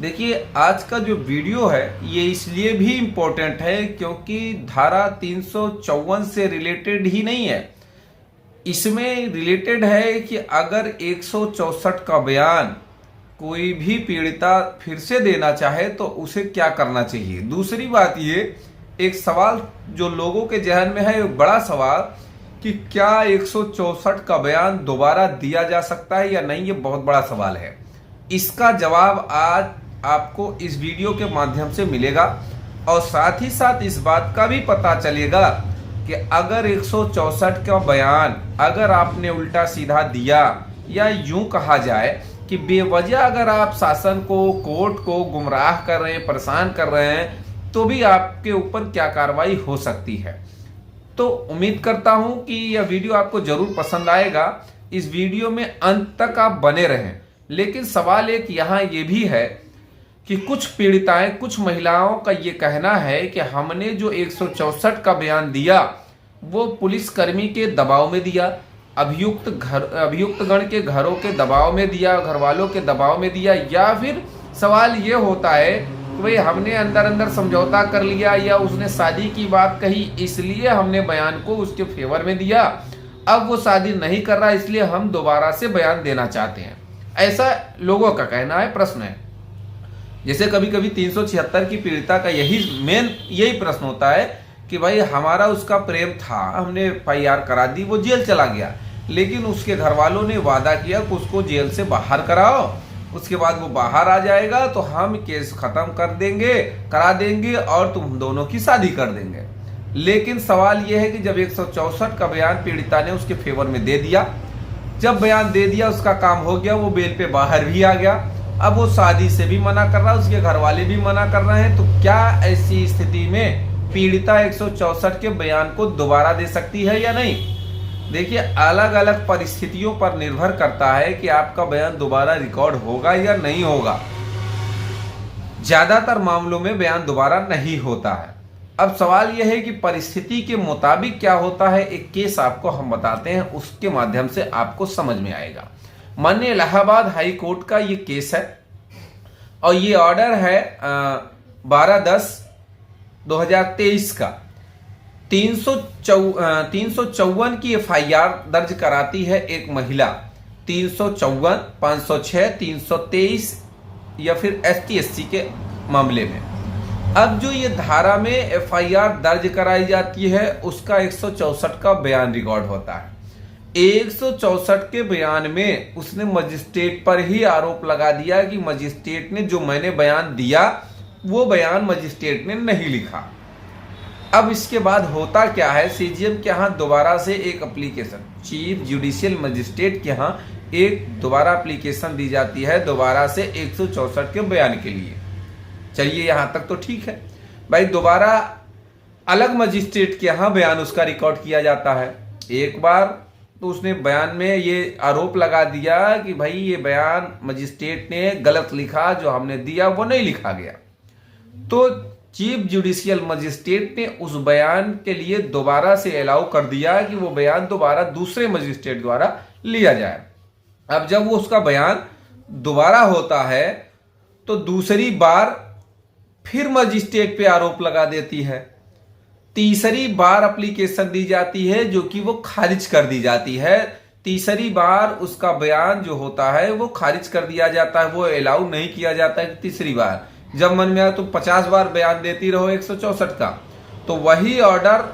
देखिए, आज का जो वीडियो है ये इसलिए भी इम्पोर्टेंट है क्योंकि धारा 354 से रिलेटेड ही नहीं है। इसमें रिलेटेड है कि अगर 164 का बयान कोई भी पीड़िता फिर से देना चाहे तो उसे क्या करना चाहिए। दूसरी बात ये, एक सवाल जो लोगों के जहन में है, एक बड़ा सवाल कि क्या 164 का बयान दोबारा दिया जा सकता है या नहीं, ये बहुत बड़ा सवाल है। इसका जवाब आज आपको इस वीडियो के माध्यम से मिलेगा और साथ ही साथ इस बात का भी पता चलेगा कि अगर 164 का बयान अगर आपने उल्टा सीधा दिया या यूं कहा जाए कि बेवजह अगर आप शासन को, कोर्ट को गुमराह कर रहे हैं, परेशान कर रहे हैं, तो भी आपके ऊपर क्या कार्रवाई हो सकती है। तो उम्मीद करता हूं कि यह वीडियो आपको जरूर पसंद आएगा। इस वीडियो में अंत तक आप बने रहें। लेकिन सवाल एक यहाँ ये भी है कि कुछ पीड़िताएं, कुछ महिलाओं का ये कहना है कि हमने जो 164 का बयान दिया वो पुलिसकर्मी के दबाव में दिया, अभियुक्तगण के घरों के दबाव में दिया, घर वालों के दबाव में दिया, या फिर सवाल ये होता है कि भाई हमने अंदर अंदर समझौता कर लिया या उसने शादी की बात कही इसलिए हमने बयान को उसके फेवर में दिया, अब वो शादी नहीं कर रहा इसलिए हम दोबारा से बयान देना चाहते हैं। ऐसा लोगों का कहना है, प्रश्न है। जैसे कभी कभी 376 की पीड़िता का यही प्रश्न होता है कि भाई हमारा उसका प्रेम था, हमने FIR करा दी, वो जेल चला गया, लेकिन उसके घर वालों ने वादा किया कि उसको जेल से बाहर कराओ, उसके बाद वो बाहर आ जाएगा तो हम केस खत्म करा देंगे और तुम दोनों की शादी कर देंगे। लेकिन सवाल यह है कि जब 164 का बयान पीड़िता ने उसके फेवर में दे दिया, जब बयान दे दिया, उसका काम हो गया, वो बेल पे बाहर भी आ गया, अब वो शादी से भी मना कर रहा है, उसके घर वाले भी मना कर रहे हैं, तो क्या ऐसी स्थिति में पीड़िता 164 के बयान को दोबारा दे सकती है या नहीं? देखिए, अलग अलग परिस्थितियों पर निर्भर करता है कि आपका बयान दोबारा रिकॉर्ड होगा या नहीं होगा। ज्यादातर मामलों में बयान दोबारा नहीं होता है। अब सवाल यह है कि परिस्थिति के मुताबिक क्या होता है। एक केस आपको हम बताते हैं, उसके माध्यम से आपको समझ में आएगा। माननीय इलाहाबाद हाई कोर्ट का ये केस है और ये ऑर्डर है 12/10/2023 का। 354 की FIR दर्ज कराती है एक महिला, 354, 506, 323 या फिर ST/SC के मामले में। अब जो ये धारा में FIR दर्ज कराई जाती है उसका 164 का बयान रिकॉर्ड होता है। 164 के बयान में उसने मजिस्ट्रेट पर ही आरोप लगा दिया कि मजिस्ट्रेट ने जो मैंने बयान दिया वो बयान मजिस्ट्रेट ने नहीं लिखा। अब इसके बाद होता क्या है, CJM के यहाँ दोबारा से एक एप्लीकेशन, चीफ जुडिशियल मजिस्ट्रेट के यहाँ एक दोबारा एप्लीकेशन दी जाती है दोबारा से 164 के बयान के लिए। चलिए, यहाँ तक तो ठीक है भाई। दोबारा अलग मजिस्ट्रेट के यहाँ बयान उसका रिकॉर्ड किया जाता है। एक बार तो उसने बयान में ये आरोप लगा दिया कि भाई ये बयान मजिस्ट्रेट ने गलत लिखा, जो हमने दिया वो नहीं लिखा गया। तो चीफ जुडिशियल मजिस्ट्रेट ने उस बयान के लिए दोबारा से अलाउ कर दिया कि वो बयान दोबारा दूसरे मजिस्ट्रेट द्वारा लिया जाए। अब जब वो उसका बयान दोबारा होता है तो दूसरी बार फिर मजिस्ट्रेट पे आरोप लगा देती है। तीसरी बार एप्लीकेशन दी जाती है जो कि वो खारिज कर दी जाती है। तीसरी बार उसका बयान जो होता है वो खारिज कर दिया जाता है, वो अलाउ नहीं किया जाता है। तीसरी बार जब मन में आया तो 50 बार बयान देती रहो 164 का। तो वही ऑर्डर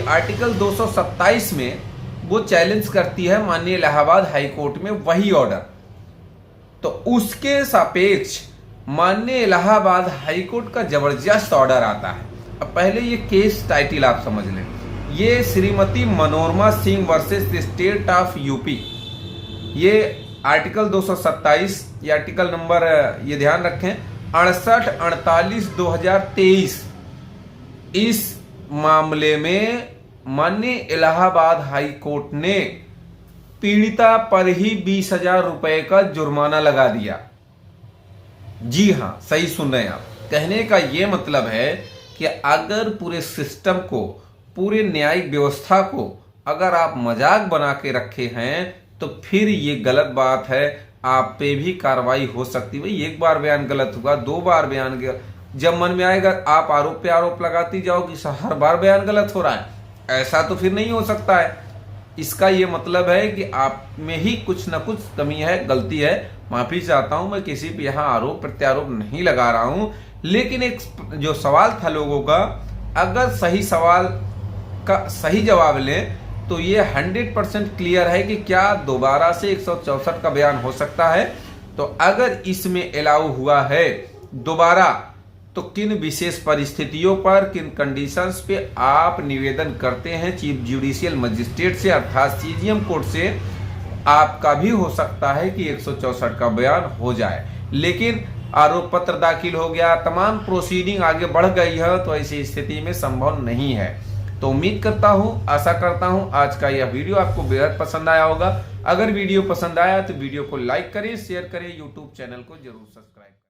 आर्टिकल 227 में वो चैलेंज करती है माननीय इलाहाबाद हाई कोर्ट में वही ऑर्डर। तो उसके सापेक्ष माननीय इलाहाबाद हाई कोर्ट का जबरदस्त ऑर्डर आता है। अब पहले ये केस टाइटल आप समझ लें, ये Shrimati Manorama Singh versus state of UP. ये आर्टिकल 227, ये आर्टिकल नंबर ये ध्यान रखें 68/48/2023। इस मामले में माननीय इलाहाबाद हाई कोर्ट ने पीड़िता पर ही 20,000 रुपए का जुर्माना लगा दिया। जी हां, सही सुन रहे हैं आप। कहने का यह मतलब है कि अगर पूरे सिस्टम को, पूरे न्यायिक व्यवस्था को अगर आप मजाक बना के रखे हैं तो फिर ये गलत बात है। आप पे भी कार्रवाई हो सकती है। भाई एक बार बयान गलत हुआ, 2 बार बयान गलत, जब मन में आएगा आप आरोप पे आरोप लगाती जाओगी, हर बार बयान गलत हो रहा है, ऐसा तो फिर नहीं हो सकता है। इसका ये मतलब है कि आप में ही कुछ ना कुछ कमी है, गलती है। माफी चाहता हूं, मैं किसी पे यहाँ आरोप प्रत्यारोप नहीं लगा रहा हूं, लेकिन एक जो सवाल था लोगों का, अगर सही सवाल का सही जवाब लें तो ये 100% क्लियर है कि क्या दोबारा से 164 का बयान हो सकता है। तो अगर इसमें अलाउ हुआ है दोबारा, तो किन विशेष परिस्थितियों पर, किन कंडीशंस पे आप निवेदन करते हैं चीफ जुडिशियल मजिस्ट्रेट से, अर्थात सीजीएम कोर्ट से, आपका भी हो सकता है कि 164 का बयान हो जाए। लेकिन आरोप पत्र दाखिल हो गया, तमाम प्रोसीडिंग आगे बढ़ गई है, तो ऐसी स्थिति में संभव नहीं है। तो उम्मीद करता हूं, आशा करता हूं आज का यह वीडियो आपको बेहद पसंद आया होगा। अगर वीडियो पसंद आया तो वीडियो को लाइक करें, शेयर करें, यूट्यूब चैनल को जरूर सब्सक्राइब करें।